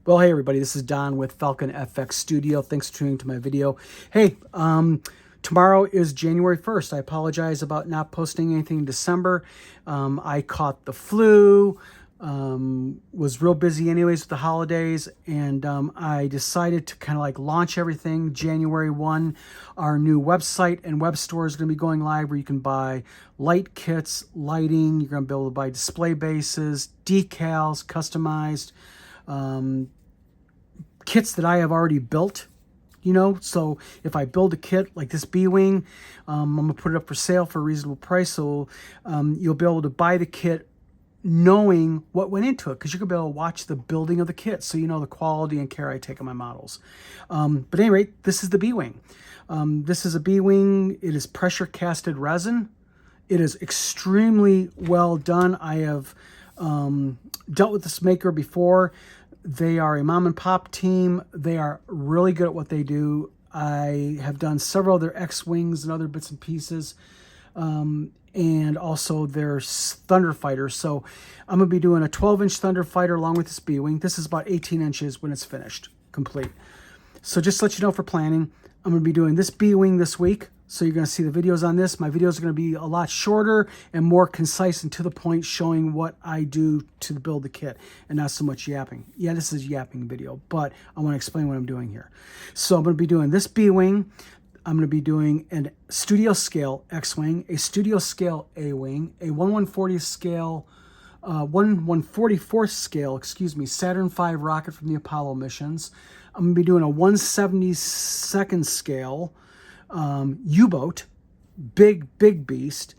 Well, hey everybody, this is Don with Falcon FX Studio. Thanks for tuning to my video. Hey, tomorrow is January 1st. I apologize about not posting anything in December. I caught the flu, was real busy anyways with the holidays, and I decided to kind of like launch everything January 1. Our new website and web store is going to be going live where you can buy light kits, lighting, you're going to be able to buy display bases, decals, customized, kits that I have already built, so if I build a kit like this Bwing, I'm gonna put it up for sale for a reasonable price, so you'll be able to buy the kit knowing what went into it, because you're gonna be able to watch the building of the kit, so you know the quality and care I take on my models. But at any rate, this is the Bwing. This is a Bwing. It is pressure casted resin. It is extremely well done. I have dealt with this maker before. They are a mom and pop team. They are really good at what they do. I have done several of their X-Wings and other bits and pieces, and also their Thunder Fighters. So I'm going to be doing a 12-inch Thunder Fighter along with this Bwing. This is about 18 inches when it's finished, complete. So just to let you know for planning, I'm going to be doing this Bwing this week. So you're going to see the videos on this. My videos are going to be a lot shorter and more concise and to the point, showing what I do to build the kit and not so much yapping. Yeah, this is a yapping video, but I want to explain what I'm doing here. So I'm going to be doing this Bwing. I'm going to be doing a studio scale X-Wing, a studio scale A-Wing, a 1/140th scale, 1/144th scale, Saturn V rocket from the Apollo missions. I'm going to be doing a 1/72nd scale U-boat, big beast,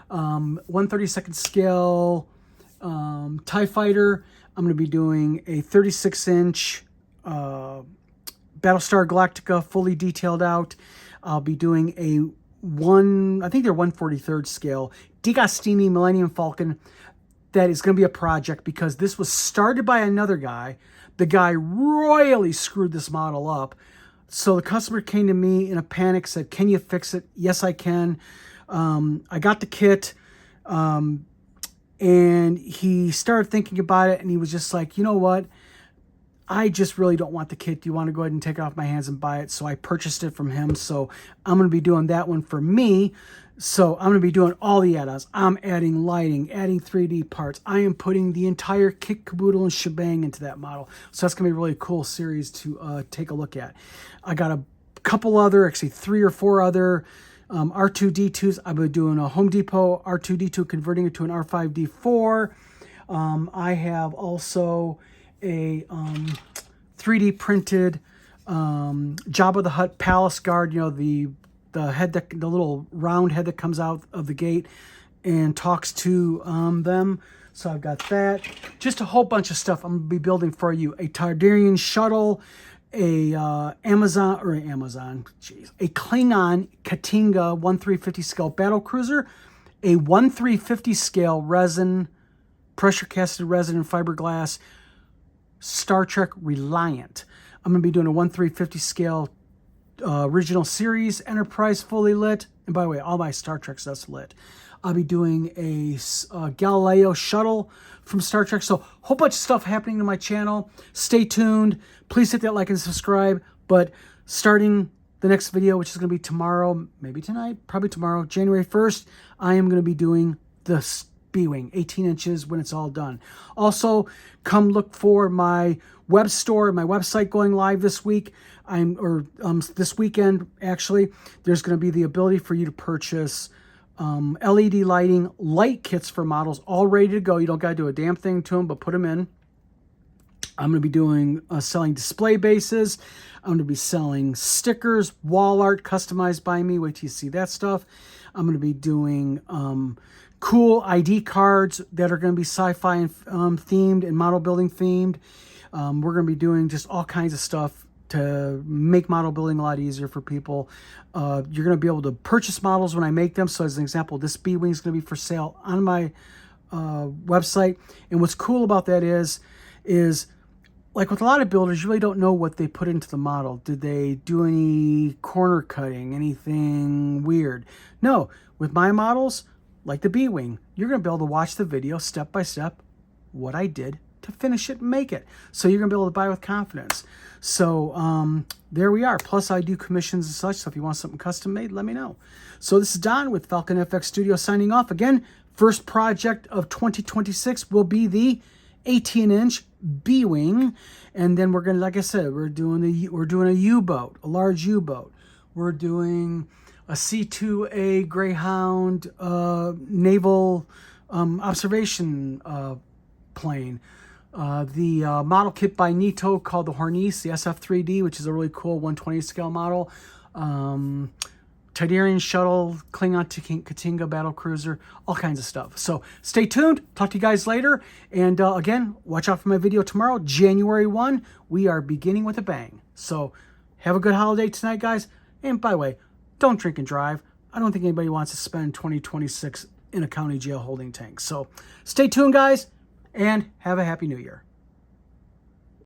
1/32nd scale TIE fighter. I'm going to be doing a 36-inch Battlestar Galactica, fully detailed out. I'll be doing I think they're 1/43rd scale DeGostini Millennium Falcon. That is going to be a project because this was started by another guy. The guy royally screwed this model up. So the customer came to me in a panic, said, "Can you fix it?" Yes, I can. I got the kit, and he started thinking about it, and he was just like, "You know what? I just really don't want the kit. Do you want to go ahead and take it off my hands and buy it?" So I purchased it from him. So I'm going to be doing that one for me. So I'm going to be doing all the add-ons. I'm adding lighting, adding 3D parts. I am putting the entire kit, caboodle, and shebang into that model. So that's going to be a really cool series to take a look at. I got a couple other, actually 3 or 4 other R2-D2s. I've been doing a Home Depot R2-D2, converting it to an R5-D4. I have also a 3D printed Jabba the Hutt Palace Guard, the head, the little round head that comes out of the gate and talks to them. So I've got that. Just a whole bunch of stuff I'm going to be building for you. A Tardarian shuttle, a Klingon Katinga 1/350 scale battle cruiser, a 1/350 scale resin, pressure casted resin and fiberglass Star Trek Reliant. I'm going to be doing a 1/350 scale original series Enterprise fully lit, and by the way, all my Star Trek stuff's lit. I'll be doing a Galileo shuttle from Star Trek. So a whole bunch of stuff happening to my channel. Stay tuned. Please hit that like and subscribe. But starting the next video, which is going to be tomorrow, maybe tonight, probably tomorrow, January 1st, I am going to be doing the Bwing, 18 inches when it's all done. Also, come look for my web store, my website going live this week. This weekend, actually. There's going to be the ability for you to purchase LED lighting, light kits for models, all ready to go. You don't got to do a damn thing to them, but put them in. I'm going to be doing selling display bases. I'm going to be selling stickers, wall art customized by me. Wait till you see that stuff. I'm going to be doing cool ID cards that are going to be sci-fi themed and model building themed. We're going to be doing just all kinds of stuff to make model building a lot easier for people. You're going to be able to purchase models when I make them. So as an example, this Bwing is going to be for sale on my website. And what's cool about that is like with a lot of builders, you really don't know what they put into the model. Did they do any corner cutting, anything weird? No, with my models, like the Bwing, you're going to be able to watch the video step by step, what I did to finish it and make it. So you're going to be able to buy with confidence. So there we are. Plus, I do commissions and such. So if you want something custom made, let me know. So this is Don with Falcon FX Studio signing off. Again, first project of 2026 will be the 18-inch Bwing. And then we're going to, like I said, we're doing a U-boat, a large U-boat. We're doing a C2A Greyhound naval observation plane. The model kit by Nito called the Hornice, the SF3D, which is a really cool 120 scale model. Tidarian shuttle, Klingon Katinga battle cruiser, all kinds of stuff. So stay tuned. Talk to you guys later. And again, watch out for my video tomorrow, January 1. We are beginning with a bang. So have a good holiday tonight, guys. And by the way, don't drink and drive. I don't think anybody wants to spend 2026 in a county jail holding tanks. So stay tuned, guys, and have a happy new year.